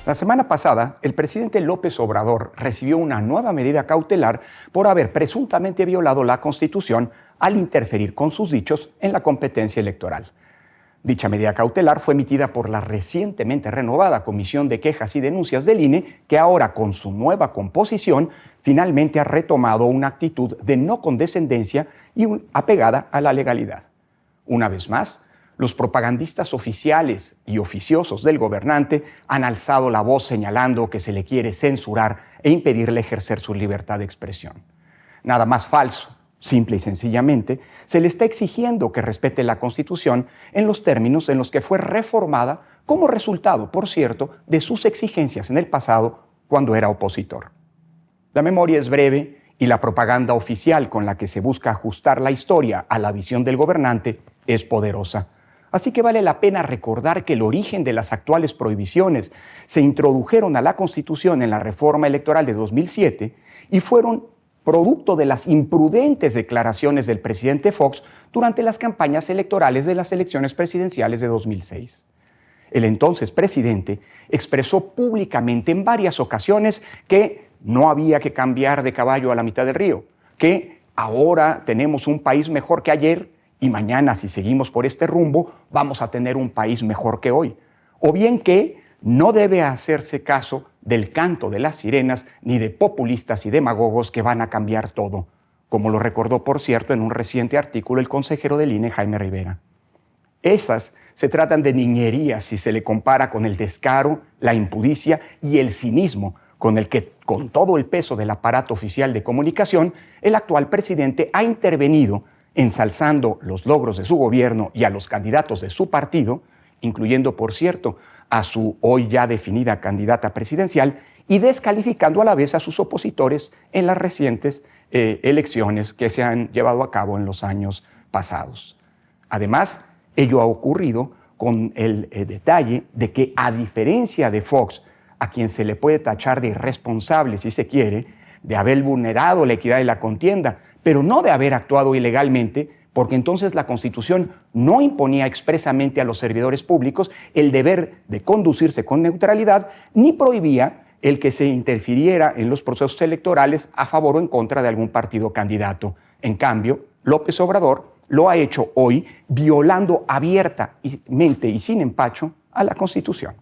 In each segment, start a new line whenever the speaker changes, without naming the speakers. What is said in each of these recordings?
La semana pasada, el presidente López Obrador recibió una nueva medida cautelar por haber presuntamente violado la Constitución al interferir con sus dichos en la competencia electoral. Dicha medida cautelar fue emitida por la recientemente renovada Comisión de Quejas y Denuncias del INE, que ahora, con su nueva composición, finalmente ha retomado una actitud de no condescendencia y apegada a la legalidad. Una vez más, los propagandistas oficiales y oficiosos del gobernante han alzado la voz señalando que se le quiere censurar e impedirle ejercer su libertad de expresión. Nada más falso. Simple y sencillamente, se le está exigiendo que respete la Constitución en los términos en los que fue reformada como resultado, por cierto, de sus exigencias en el pasado cuando era opositor. La memoria es breve y la propaganda oficial con la que se busca ajustar la historia a la visión del gobernante es poderosa. Así que vale la pena recordar que el origen de las actuales prohibiciones se introdujeron a la Constitución en la reforma electoral de 2007 y fueron producto de las imprudentes declaraciones del presidente Fox durante las campañas electorales de las elecciones presidenciales de 2006. El entonces presidente expresó públicamente en varias ocasiones que no había que cambiar de caballo a la mitad del río, que ahora tenemos un país mejor que ayer y mañana, si seguimos por este rumbo, vamos a tener un país mejor que hoy. O bien que no debe hacerse caso del canto de las sirenas ni de populistas y demagogos que van a cambiar todo, como lo recordó, por cierto, en un reciente artículo el consejero del INE, Jaime Rivera. Esas se tratan de niñerías si se le compara con el descaro, la impudicia y el cinismo con el que, con todo el peso del aparato oficial de comunicación, el actual presidente ha intervenido ensalzando los logros de su gobierno y a los candidatos de su partido, incluyendo, por cierto, a su hoy ya definida candidata presidencial, y descalificando a la vez a sus opositores en las recientes elecciones que se han llevado a cabo en los años pasados. Además, ello ha ocurrido con el detalle de que, a diferencia de Fox, a quien se le puede tachar de irresponsable, si se quiere, de haber vulnerado la equidad de la contienda, pero no de haber actuado ilegalmente, porque entonces la Constitución no imponía expresamente a los servidores públicos el deber de conducirse con neutralidad, ni prohibía el que se interfiriera en los procesos electorales a favor o en contra de algún partido candidato. En cambio, López Obrador lo ha hecho hoy violando abiertamente y sin empacho a la Constitución.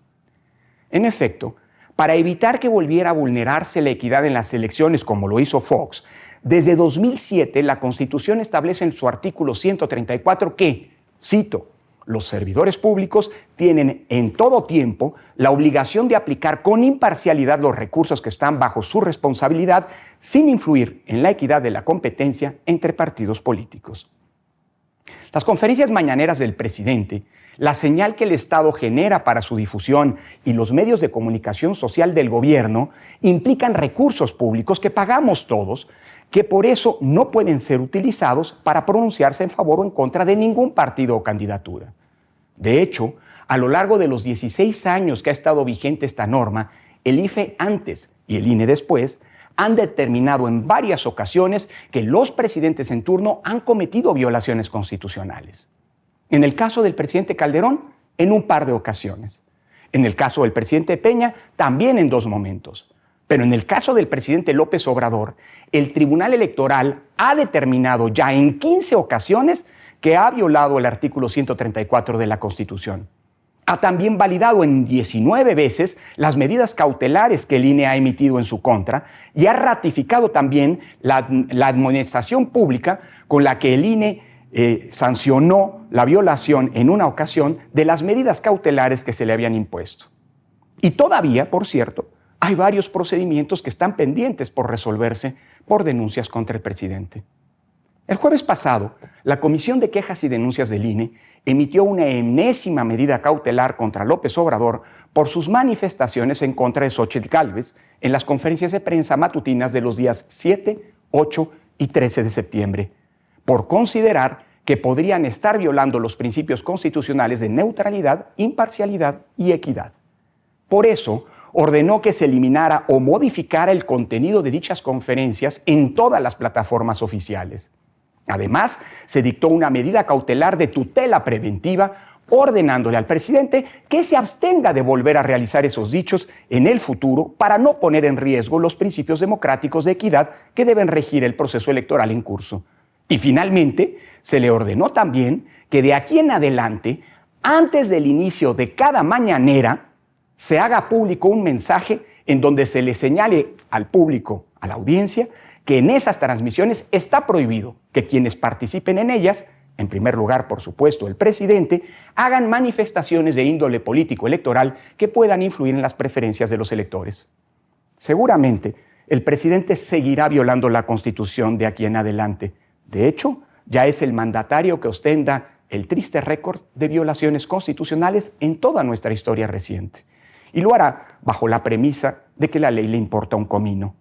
En efecto, para evitar que volviera a vulnerarse la equidad en las elecciones como lo hizo Fox, desde 2007 la Constitución establece en su artículo 134 que, cito, los servidores públicos tienen en todo tiempo la obligación de aplicar con imparcialidad los recursos que están bajo su responsabilidad sin influir en la equidad de la competencia entre partidos políticos. Las conferencias mañaneras del presidente, la señal que el Estado genera para su difusión y los medios de comunicación social del gobierno implican recursos públicos que pagamos todos, que por eso no pueden ser utilizados para pronunciarse en favor o en contra de ningún partido o candidatura. De hecho, a lo largo de los 16 años que ha estado vigente esta norma, el IFE antes y el INE después han determinado en varias ocasiones que los presidentes en turno han cometido violaciones constitucionales. En el caso del presidente Calderón, en un par de ocasiones. En el caso del presidente Peña, también en 2 momentos. Pero en el caso del presidente López Obrador, el Tribunal Electoral ha determinado ya en 15 ocasiones que ha violado el artículo 134 de la Constitución. Ha también validado en 19 veces las medidas cautelares que el INE ha emitido en su contra y ha ratificado también la amonestación pública con la que el INE sancionó la violación en una ocasión de las medidas cautelares que se le habían impuesto. Y todavía, por cierto, hay varios procedimientos que están pendientes por resolverse por denuncias contra el presidente. El jueves pasado, la Comisión de Quejas y Denuncias del INE emitió una enésima medida cautelar contra López Obrador por sus manifestaciones en contra de Xóchitl Gálvez en las conferencias de prensa matutinas de los días 7, 8 y 13 de septiembre, por considerar que podrían estar violando los principios constitucionales de neutralidad, imparcialidad y equidad. Por eso, ordenó que se eliminara o modificara el contenido de dichas conferencias en todas las plataformas oficiales. Además, se dictó una medida cautelar de tutela preventiva ordenándole al presidente que se abstenga de volver a realizar esos dichos en el futuro para no poner en riesgo los principios democráticos de equidad que deben regir el proceso electoral en curso. Y finalmente, se le ordenó también que de aquí en adelante, antes del inicio de cada mañanera, se haga público un mensaje en donde se le señale al público, a la audiencia, que en esas transmisiones está prohibido que quienes participen en ellas, en primer lugar, por supuesto, el presidente, hagan manifestaciones de índole político-electoral que puedan influir en las preferencias de los electores. Seguramente, el presidente seguirá violando la Constitución de aquí en adelante. De hecho, ya es el mandatario que ostenta el triste récord de violaciones constitucionales en toda nuestra historia reciente. Y lo hará bajo la premisa de que la ley le importa un comino.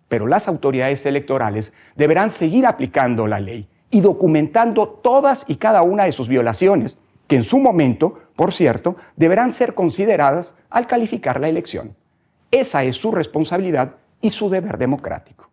Pero las autoridades electorales deberán seguir aplicando la ley y documentando todas y cada una de sus violaciones, que en su momento, por cierto, deberán ser consideradas al calificar la elección. Esa es su responsabilidad y su deber democrático.